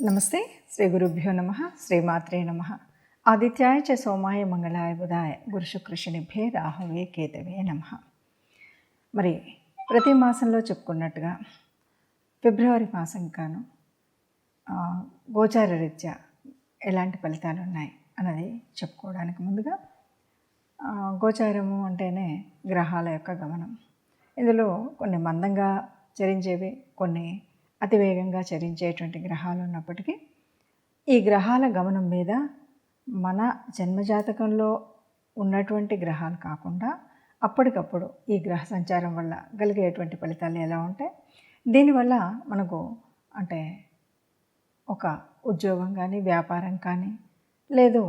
నమస్తే. శ్రీ గురుభ్యో నమ. శ్రీమాత్రే నమ. ఆదిత్యాయ చ సోమాయ మంగళాయ బుధాయ గురు శుక్ర శనిభ్యే రాహవే కేతవే నమ. మరి ప్రతి మాసంలో చెప్పుకున్నట్టుగా ఫిబ్రవరి మాసం కాను గోచార రీత్యా ఎలాంటి ఫలితాలు ఉన్నాయి అన్నది చెప్పుకోవడానికి ముందుగా గోచారము అంటేనే గ్రహాల యొక్క గమనం. ఇందులో కొన్ని మందంగా చరించేవి, కొన్ని అతివేగంగా చరించేటువంటి గ్రహాలు ఉన్నప్పటికీ ఈ గ్రహాల గమనం మీద మన జన్మజాతకంలో ఉన్నటువంటి గ్రహాలు కాకుండా అప్పటికప్పుడు ఈ గ్రహ సంచారం వల్ల కలిగేటువంటి ఫలితాలు ఎలా ఉంటాయి, దీనివల్ల మనకు అంటే ఒక ఉద్యోగం కానీ, వ్యాపారం కానీ, లేదు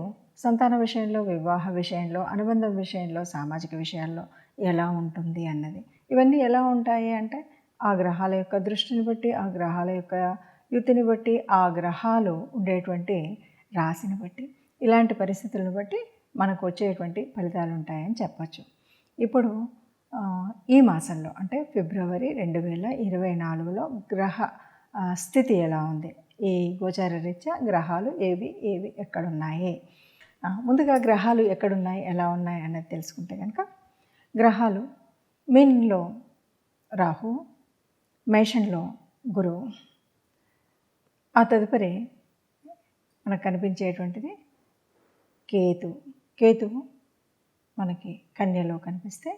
సంతాన విషయంలో, వివాహ విషయంలో, అనుబంధం విషయంలో, సామాజిక విషయాల్లో ఎలా ఉంటుంది అన్నది, ఇవన్నీ ఎలా ఉంటాయి అంటే ఆ గ్రహాల యొక్క దృష్టిని బట్టి, ఆ గ్రహాల యొక్క యుతిని బట్టి, ఆ గ్రహాలు ఉండేటువంటి రాశిని బట్టి, ఇలాంటి పరిస్థితులను బట్టి మనకు వచ్చేటువంటి ఫలితాలు ఉంటాయని చెప్పచ్చు. ఇప్పుడు ఈ మాసంలో అంటే ఫిబ్రవరి 2024లో గ్రహ స్థితి ఎలా ఉంది, ఈ గోచార రీత్యా గ్రహాలు ఏవి ఎక్కడున్నాయి, ముందుగా గ్రహాలు ఎక్కడున్నాయి, ఎలా ఉన్నాయి అన్నది తెలుసుకుంటే కనుక, గ్రహాలు మీనంలో రాహు, మేషంలో గురువు, ఆ తదుపరి మనకు కనిపించేటువంటిది కేతువు మనకి కన్యలో కనిపిస్తే,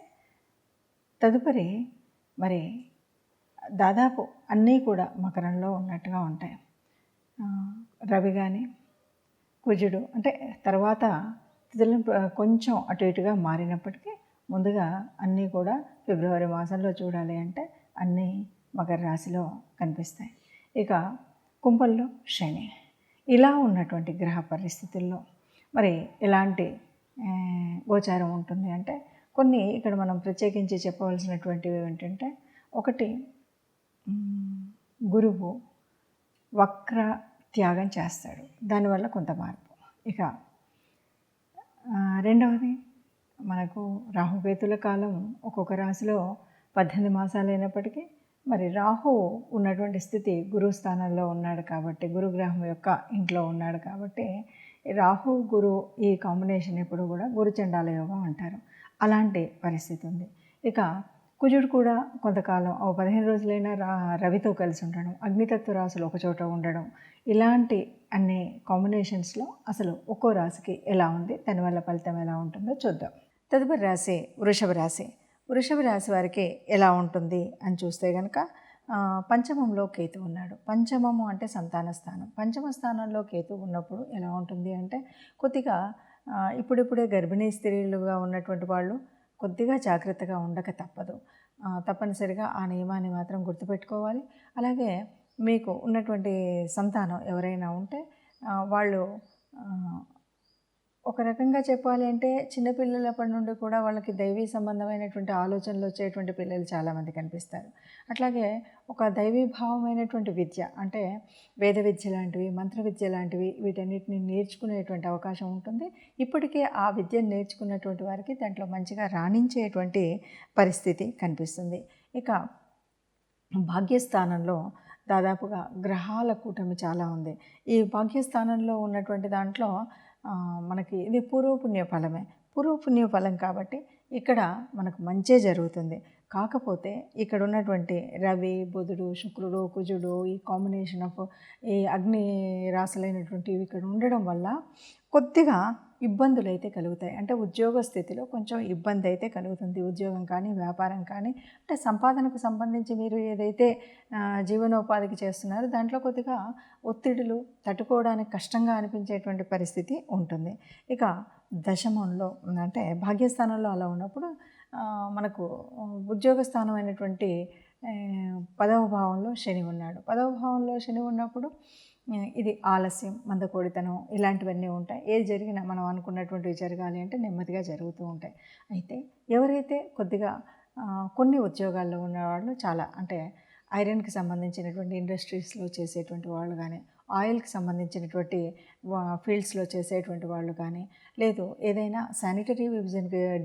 తదుపరి మరి దాదాపు అన్నీ కూడా మకరంలో ఉన్నట్టుగా ఉంటాయి. రవి కానీ, కుజుడు అంటే తర్వాత తిథులు కొంచెం అటు ఇటుగా మారినప్పటికీ ముందుగా అన్నీ కూడా ఫిబ్రవరి మాసంలో చూడాలి అంటే అన్నీ మకర రాశిలో కనిపిస్తాయి. ఇక కుంభంలో శని. ఇలా ఉన్నటువంటి గ్రహ పరిస్థితుల్లో మరి ఎలాంటి గోచారం ఉంటుంది అంటే కొన్ని ఇక్కడ మనం ప్రత్యేకించి చెప్పవలసినటువంటివి ఏంటంటే, ఒకటి గురువు వక్ర త్యాగం చేస్తాడు, దానివల్ల కొంత మార్పు. ఇక రెండవది మనకు రాహుకేతుల కాలం ఒక్కొక్క రాశిలో 18 మాసాలు అయినప్పటికీ మరి రాహు ఉన్నటువంటి స్థితి గురు స్థానంలో ఉన్నాడు కాబట్టి, గురుగ్రహం యొక్క ఇంట్లో ఉన్నాడు కాబట్టి రాహు గురు ఈ కాంబినేషన్ ఎప్పుడు కూడా గురుచండాల యోగం అంటారు. అలాంటి పరిస్థితి ఉంది. ఇక కుజుడు కూడా కొంతకాలం 15 రోజులైనా రవితో కలిసి ఉండడం, అగ్నితత్వ రాశులు ఒకచోట ఉండడం, ఇలాంటి అన్ని కాంబినేషన్స్లో అసలు ఒక్కో రాశికి ఎలా ఉంది, దానివల్ల ఫలితం ఎలా ఉంటుందో చూద్దాం. తదుపరి రాశి వృషభ రాశి. వృషభ రాశి వారికి ఎలా ఉంటుంది అని చూస్తే కనుక, పంచమంలో కేతు ఉన్నాడు. పంచమము అంటే సంతాన స్థానం. పంచమ స్థానంలో కేతు ఉన్నప్పుడు ఎలా ఉంటుంది అంటే కొద్దిగా ఇప్పుడిప్పుడే గర్భిణీ స్త్రీలుగా ఉన్నటువంటి వాళ్ళు కొద్దిగా జాగ్రత్తగా ఉండక తప్పదు. తప్పనిసరిగా ఆ నియమాన్ని మాత్రం గుర్తుపెట్టుకోవాలి. అలాగే మీకు ఉన్నటువంటి సంతానం ఎవరైనా ఉంటే వాళ్ళు ఒక రకంగా చెప్పాలి అంటే చిన్నపిల్లలప్పటి నుండి కూడా వాళ్ళకి దైవీ సంబంధమైనటువంటి ఆలోచనలు వచ్చేటువంటి పిల్లలు చాలామంది కనిపిస్తారు. అట్లాగే ఒక దైవీభావమైనటువంటి విద్య అంటే వేద విద్య లాంటివి, మంత్ర విద్య లాంటివి, వీటన్నిటిని నేర్చుకునేటువంటి అవకాశం ఉంటుంది. ఇప్పటికే ఆ విద్యను నేర్చుకున్నటువంటి వారికి దాంట్లో మంచిగా రాణించేటువంటి పరిస్థితి కనిపిస్తుంది. ఇక భాగ్యస్థానంలో దాదాపుగా గ్రహాల కూటమి చాలా ఉంది. ఈ భాగ్యస్థానంలో ఉన్నటువంటి దాంట్లో మనకి ఇది పూర్వపుణ్య ఫలమే. పూర్వపుణ్య ఫలం కాబట్టి ఇక్కడ మనకు మంచే జరుగుతుంది. కాకపోతే ఇక్కడ ఉన్నటువంటి రవి, బుధుడు, శుక్రుడు, కుజుడు, ఈ కాంబినేషన్ ఆఫ్ ఈ అగ్ని రాశులైనటువంటివి ఇక్కడ ఉండడం వల్ల కొద్దిగా ఇబ్బందులు అయితే కలుగుతాయి. అంటే ఉద్యోగ స్థితిలో కొంచెం ఇబ్బంది అయితే కలుగుతుంది. ఉద్యోగం కానీ, వ్యాపారం కానీ, అంటే సంపాదనకు సంబంధించి మీరు ఏదైతే జీవనోపాధికి చేస్తున్నారో దాంట్లో కొద్దిగా ఒత్తిడులు తట్టుకోవడానికి కష్టంగా అనిపించేటువంటి పరిస్థితి ఉంటుంది. ఇక దశమంలో అంటే భాగ్యస్థానంలో అలా ఉన్నప్పుడు మనకు ఉద్యోగ స్థానం అయినటువంటి 10వ భావంలో శని ఉన్నాడు. 10వ భావంలో శని ఉన్నప్పుడు ఇది ఆలస్యం, మందకోడితనం ఇలాంటివన్నీ ఉంటాయి. ఏది జరిగినా మనం అనుకున్నటువంటివి జరగాలి అంటే నెమ్మదిగా జరుగుతూ ఉంటాయి. అయితే ఎవరైతే కొద్దిగా కొన్ని ఉద్యోగాల్లో ఉన్నవాళ్ళు చాలా అంటే ఐరన్కి సంబంధించినటువంటి ఇండస్ట్రీస్లో చేసేటువంటి వాళ్ళు కానీ, ఆయిల్కి సంబంధించినటువంటి ఫీల్డ్స్లో చేసేటువంటి వాళ్ళు కానీ, లేదు ఏదైనా శానిటరీ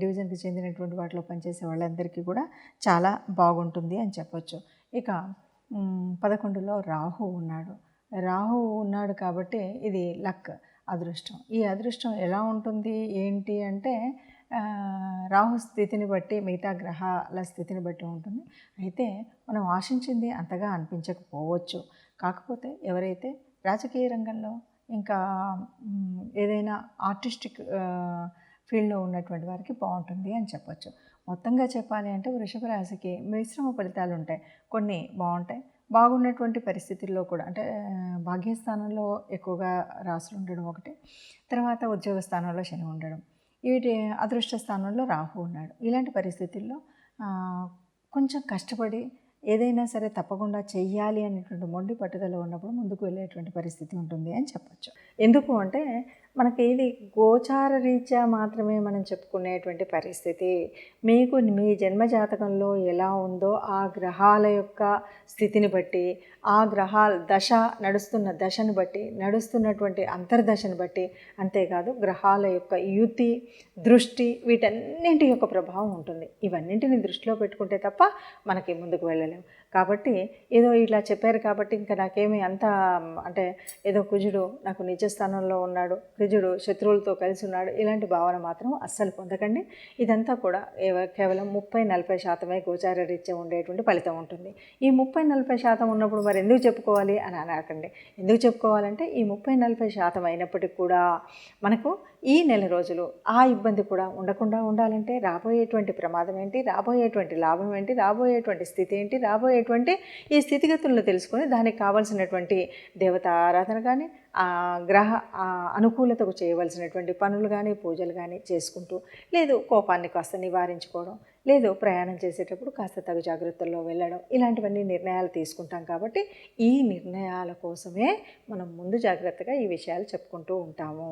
డివిజన్కి చెందినటువంటి వాటిలో పనిచేసే వాళ్ళందరికీ కూడా చాలా బాగుంటుంది అని చెప్పొచ్చు. ఇక 11లో రాహు ఉన్నాడు. రాహు ఉన్నాడు కాబట్టి ఇది లక్, అదృష్టం. ఈ అదృష్టం ఎలా ఉంటుంది ఏంటి అంటే రాహు స్థితిని బట్టి, మిగతా గ్రహాల స్థితిని బట్టి ఉంటుంది. అయితే మనం ఆశించింది అంతగా అనిపించకపోవచ్చు. కాకపోతే ఎవరైతే రాజకీయ రంగంలో ఇంకా ఏదైనా ఆర్టిస్టిక్ ఫీల్డ్లో ఉన్నటువంటి వారికి బాగుంటుంది అని చెప్పొచ్చు. మొత్తంగా చెప్పాలి అంటే వృషభ రాశికి మిశ్రమ ఫలితాలు ఉంటాయి. కొన్ని బాగుంటాయి, బాగున్నటువంటి పరిస్థితుల్లో కూడా అంటే భాగ్యస్థానంలో ఎక్కువగా రాసులు ఉండడం ఒకటి, తర్వాత ఉద్యోగ స్థానంలో శని ఉండడం, వీటి అదృష్ట స్థానంలో రాహు ఉన్నాడు. ఇలాంటి పరిస్థితుల్లో కొంచెం కష్టపడి ఏదైనా సరే తప్పకుండా చెయ్యాలి అనేటువంటి మొండి పట్టుదల ఉన్నప్పుడు ముందుకు వెళ్ళేటువంటి పరిస్థితి ఉంటుంది అని చెప్పచ్చు. ఎందుకు అంటే మనకి ఇది గోచార రీత్యా మాత్రమే మనం చెప్పుకునేటువంటి పరిస్థితి. మీకు మీ జన్మజాతకంలో ఎలా ఉందో ఆ గ్రహాల యొక్క స్థితిని బట్టి, ఆ గ్రహాల దశ నడుస్తున్న దశను బట్టి, నడుస్తున్నటువంటి అంతర్దశను బట్టి, అంతేకాదు గ్రహాల యొక్క యుతి, దృష్టి, వీటన్నింటి యొక్క ప్రభావం ఉంటుంది. ఇవన్నింటిని దృష్టిలో పెట్టుకుంటే తప్ప మనకి ముందుకు వెళ్ళలేము. కాబట్టి ఏదో ఇలా చెప్పారు కాబట్టి ఇంకా నాకేమీ అంత అంటే ఏదో కుజుడు నాకు నిజస్థానంలో ఉన్నాడు, కుజుడు శత్రువులతో కలిసి ఉన్నాడు, ఇలాంటి భావన మాత్రం అస్సలు పొందకండి. ఇదంతా కూడా కేవలం 30-40% గోచార రీత్యా ఉండేటువంటి ఫలితం ఉంటుంది. ఈ 30-40% ఉన్నప్పుడు మరి ఎందుకు చెప్పుకోవాలి అని అనకండి. ఎందుకు చెప్పుకోవాలంటే ఈ 30-40% అయినప్పటికీ కూడా మనకు ఈ నెల రోజులు ఆ ఇబ్బంది కూడా ఉండకుండా ఉండాలంటే రాబోయేటువంటి ప్రమాదం ఏంటి, రాబోయేటువంటి లాభం ఏంటి, రాబోయేటువంటి స్థితి ఏంటి, రాబోయేటువంటి ఈ స్థితిగతులను తెలుసుకొని దానికి కావాల్సినటువంటి దేవతా ఆరాధన కానీ, గ్రహ అనుకూలతకు చేయవలసినటువంటి పనులు కానీ, పూజలు కానీ చేసుకుంటూ, లేదు కోపాన్ని కాస్త నివారించుకోవడం, లేదు ప్రయాణం చేసేటప్పుడు కాస్త తగు జాగ్రత్తల్లో వెళ్ళడం, ఇలాంటివన్నీ నిర్ణయాలు తీసుకుంటాం. కాబట్టి ఈ నిర్ణయాల కోసమే మనం ముందు జాగ్రత్తగా ఈ విషయాలు చెప్పుకుంటూ ఉంటాము.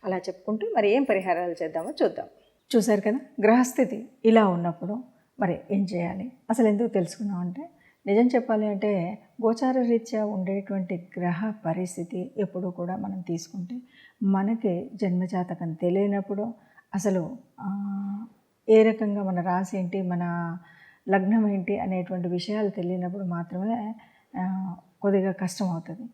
అలా చెప్పుకుంటూ మరి ఏం పరిహారాలు చేద్దామో చూద్దాం. చూశారు కదా, గ్రహస్థితి ఇలా ఉన్నప్పుడు మరి ఏం చేయాలి, అసలు ఎందుకు తెలుసుకున్నామంటే, నిజం చెప్పాలి అంటే గోచార రీత్యా ఉండేటువంటి గ్రహ పరిస్థితి ఎప్పుడు కూడా మనం తీసుకుంటే మనకి జన్మజాతకం తెలియనప్పుడు, అసలు ఏ రకంగా మన రాశి ఏంటి, మన లగ్నం ఏంటి అనేటువంటి విషయాలు తెలియనప్పుడు మాత్రమే కొద్దిగా కష్టం అవుతుంది.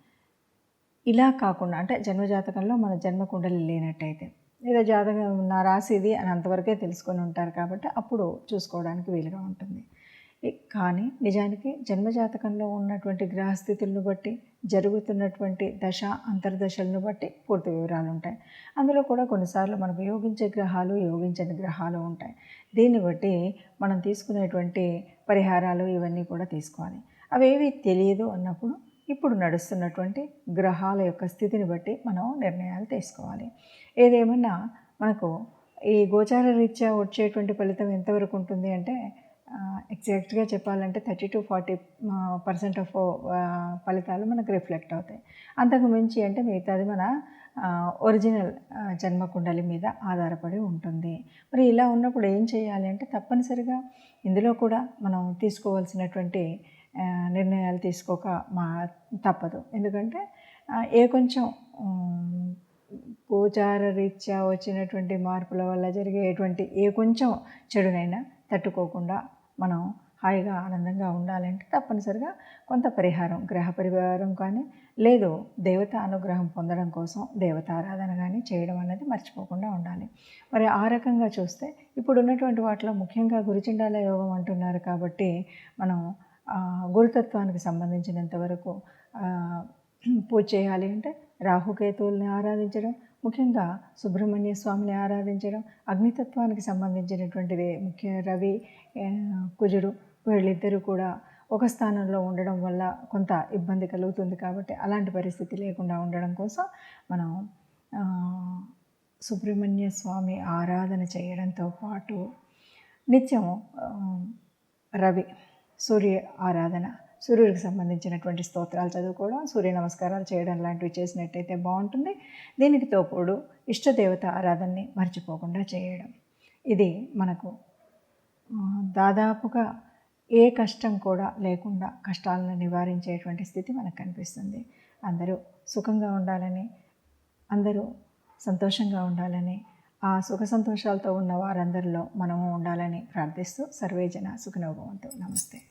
ఇలా కాకుండా అంటే జన్మజాతకంలో మన జన్మకుండలి లేనట్టయితే, లేదా జాతకం నా రాశి ఇది అని అంతవరకే తెలుసుకొని ఉంటారు కాబట్టి అప్పుడు చూసుకోవడానికి వీలుగా ఉంటుంది. కానీ నిజానికి జన్మజాతకంలో ఉన్నటువంటి గ్రహస్థితులను బట్టి, జరుగుతున్నటువంటి దశ అంతర్దశలను బట్టి పూర్తి వివరాలు ఉంటాయి. అందులో కూడా కొన్నిసార్లు మనకు యోగించే గ్రహాలు, యోగించని గ్రహాలు ఉంటాయి. దీన్ని బట్టి మనం తీసుకునేటువంటి పరిహారాలు ఇవన్నీ కూడా తీసుకోవాలి. అవేవి తెలియదు అన్నప్పుడు ఇప్పుడు నడుస్తున్నటువంటి గ్రహాల యొక్క స్థితిని బట్టి మనం నిర్ణయాలు తీసుకోవాలి. ఏదేమన్నా మనకు ఈ గోచార రీత్యా వచ్చేటువంటి ఫలితం ఎంతవరకు ఉంటుంది అంటే ఎగ్జాక్ట్గా చెప్పాలంటే 30-40% ఆఫ్ ఫలితాలు మనకు రిఫ్లెక్ట్ అవుతాయి. అంతకు మించి అంటే మిగతాది మన ఒరిజినల్ జన్మకుండలి మీద ఆధారపడి ఉంటుంది. మరి ఇలా ఉన్నప్పుడు ఏం చేయాలి అంటే తప్పనిసరిగా ఇందులో కూడా మనం తీసుకోవాల్సినటువంటి నిర్ణయాలు తీసుకోక తప్పదు. ఎందుకంటే కొంచెం గోచార రీత్యా వచ్చినటువంటి మార్పుల వల్ల జరిగేటువంటి కొంచెం చెడునైనా తట్టుకోకుండా మనం హాయిగా ఆనందంగా ఉండాలంటే తప్పనిసరిగా కొంత పరిహారం, గ్రహ పరిహారం కానీ, లేదు దేవత అనుగ్రహం పొందడం కోసం దేవతారాధన కానీ చేయడం అనేది మర్చిపోకుండా ఉండాలి. మరి ఆ రకంగా చూస్తే ఇప్పుడు ఉన్నటువంటి వాటిలో ముఖ్యంగా గురుచండాల యోగం అంటున్నారు కాబట్టి మనం గురుతత్వానికి సంబంధించినంత వరకు పూజ చేయాలి అంటే రాహుకేతువుల్ని ఆరాధించడం, ముఖ్యంగా సుబ్రహ్మణ్య స్వామిని ఆరాధించడం, అగ్నితత్వానికి సంబంధించినటువంటిది ముఖ్య రవి, కుజుడు వీళ్ళిద్దరూ కూడా ఒక స్థానంలో ఉండడం వల్ల కొంత ఇబ్బంది కలుగుతుంది. కాబట్టి అలాంటి పరిస్థితి లేకుండా ఉండడం కోసం మనం సుబ్రహ్మణ్య స్వామి ఆరాధన చేయడంతో పాటు నిత్యం రవి, సూర్య ఆరాధన, సూర్యుడికి సంబంధించినటువంటి స్తోత్రాలు చదువుకోవడం, సూర్య నమస్కారాలు చేయడం లాంటివి చేసినట్టయితే బాగుంటుంది. దీనికి తోడు ఇష్టదేవత ఆరాధనని మర్చిపోకుండా చేయడం. ఇది మనకు దాదాపుగా ఏ కష్టం కూడా లేకుండా కష్టాలను నివారించేటువంటి స్థితి మనకు కనిపిస్తుంది. అందరూ సుఖంగా ఉండాలని, అందరూ సంతోషంగా ఉండాలని, ఆ సుఖ సంతోషాలతో ఉన్న వారందరిలో మనము ఉండాలని ప్రార్థిస్తూ సర్వేజన సుఖినో భవంతు. నమస్తే.